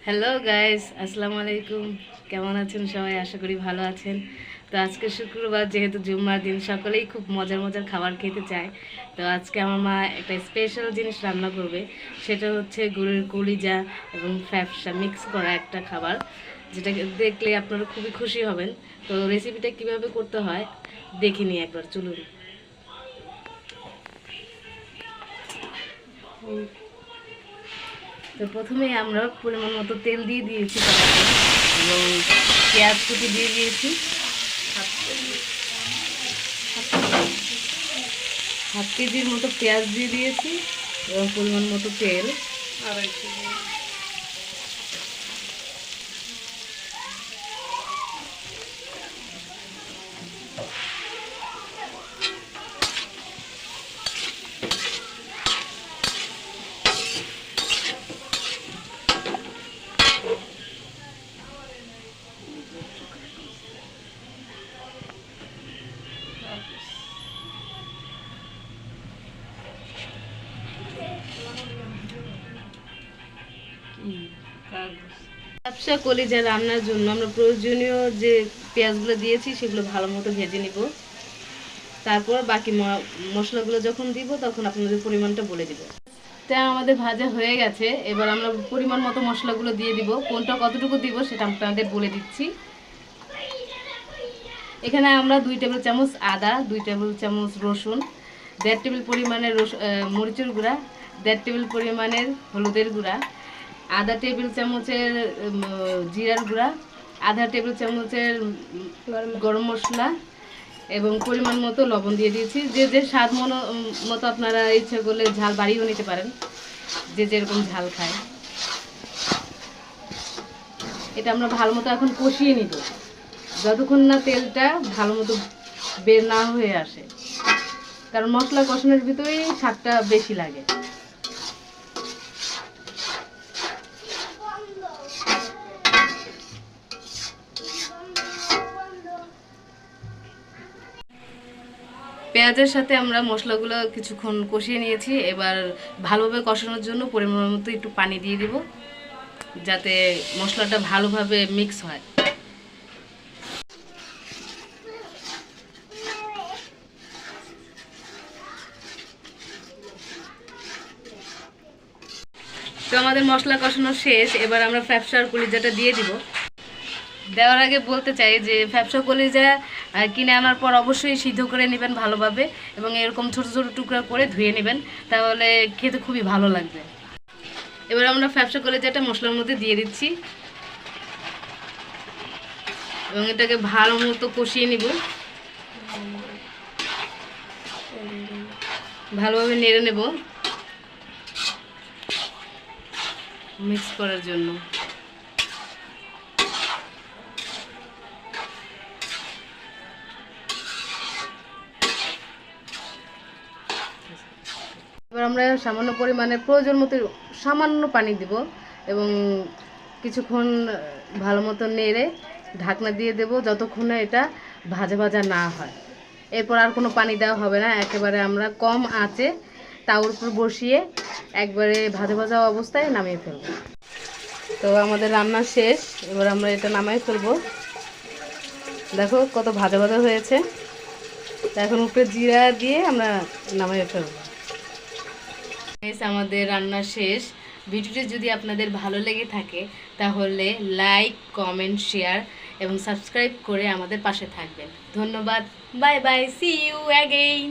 Hello guys, আসসালামু আলাইকুম। কেমন আছেন সবাই? আশা করি ভালো আছেন। তো আজকে শুক্রবার, যেহেতু জুম্মার দিন, সকলেই খুব মজার মজার খাবার খেতে চায়। তো আজকে আমার মা একটা স্পেশাল জিনিস রান্না করবে, সেটা হচ্ছে গরুর কলিজা এবং ফ্যাপসা মিক্স করা একটা খাবার, যেটা দেখলে আপনারা খুবই খুশি হবেন। তো রেসিপিটা কিভাবে করতে হয় দেখে নিই একবার, চলুন। তো প্রথমেই আমরা পরিমাণ মতো তেল দিয়ে দিয়েছি কড়াইতে এবং পেঁয়াজ কুচি দিয়ে দিয়েছি। হাফ কেজির মতো পেঁয়াজ দিয়ে দিয়েছি এবং পরিমাণ মতো তেল। ব্যবসা কলিজা রান্নার জন্য আমরা প্রয়োজনীয় যে পেঁয়াজগুলো দিয়েছি সেগুলো ভালো মতো ভেজে নিব। তারপর বাকি মশলাগুলো যখন দিব তখন আপনাদের পরিমাণটা বলে দিব। তা আমাদের ভাজা হয়ে গেছে, এবার আমরা পরিমাণ মতো মশলাগুলো দিয়ে দিব। কোনটা কতটুকু দিব সেটা আপনাদের বলে দিচ্ছি। এখানে আমরা 2 টেবিল চামচ আদা, 2 টেবিল চামচ রসুন, 1.5 টেবিল পরিমাণের মরিচের গুঁড়া, 1.5 টেবিল পরিমাণের হলুদের গুঁড়া, আধা টেবিল চামচের জিরার গুঁড়া, আধা টেবিল চামচের গরম মশলা এবং পরিমাণ মতো লবণ দিয়ে দিয়েছি। যে যে স্বাদ মতো আপনারা ইচ্ছা করলে ঝাল বাড়িয়েও নিতে পারেন, যে যেরকম ঝাল খায়। এটা আমরা ভালো মতো এখন কষিয়ে নিব যতক্ষণ না তেলটা ভালো মতো বের না হয়ে আসে, কারণ মশলা কষানোর ভিতরেই স্বাদটা বেশি লাগে। পেঁয়াজের সাথে আমরা মশলাগুলো কিছুক্ষণ কষিয়ে নিয়েছি। এবার ভালোভাবে কষানোর জন্য পরিমাণ মতো একটু পানি দিয়ে দিব, যাতে মশলাটা ভালোভাবে মিক্স হয়। তো আমাদের মশলা কষানো শেষ, এবার আমরা ফ্যাপসার কলিজাটা দিয়ে দিব। দেওয়ার আগে বলতে চাই যে ফ্যাপসা কলিজা কিনে আনার পর অবশ্যই সিদ্ধ করে নেবেন ভালোভাবে এবং এরকম ছোট ছোট টুকরা করে ধুয়ে নেবেন, তাহলে খেতে খুবই ভালো লাগবে। এবার আমরা ফ্যাপসা কলিজাটা মশলার মধ্যে দিয়ে দিচ্ছি এবং এটাকে ভালো মতো কষিয়ে নিব, ভালোভাবে নেড়ে নেব মিক্স করার জন্য। এবার আমরা সামান্য পরিমাণে প্রয়োজন মতো সামান্য পানি দিব এবং কিছুক্ষণ ভালো মতো নেড়ে ঢাকনা দিয়ে দেব যতক্ষণ না এটা ভাজা ভাজা না হয়। এরপর আর কোনো পানি দেওয়া হবে না, একেবারে আমরা কম আঁচে তাওয়ার উপর বসিয়ে একবারে ভাজা ভাজা অবস্থায় নামিয়ে ফেলব। তো আমাদের রান্না শেষ, এবার আমরা এটা নামিয়ে ফেলবো। দেখো কত ভাজা ভাজা হয়েছে। এখন উপরে জিরা দিয়ে আমরা নামিয়ে ফেলবো। আমাদের রান্না শেষ। ভিডিওটি যদি আপনাদের ভালো লেগে থাকে তাহলে লাইক, কমেন্ট, শেয়ার এবং সাবস্ক্রাইব করে আমাদের পাশে থাকবেন। ধন্যবাদ। Bye bye, see you again.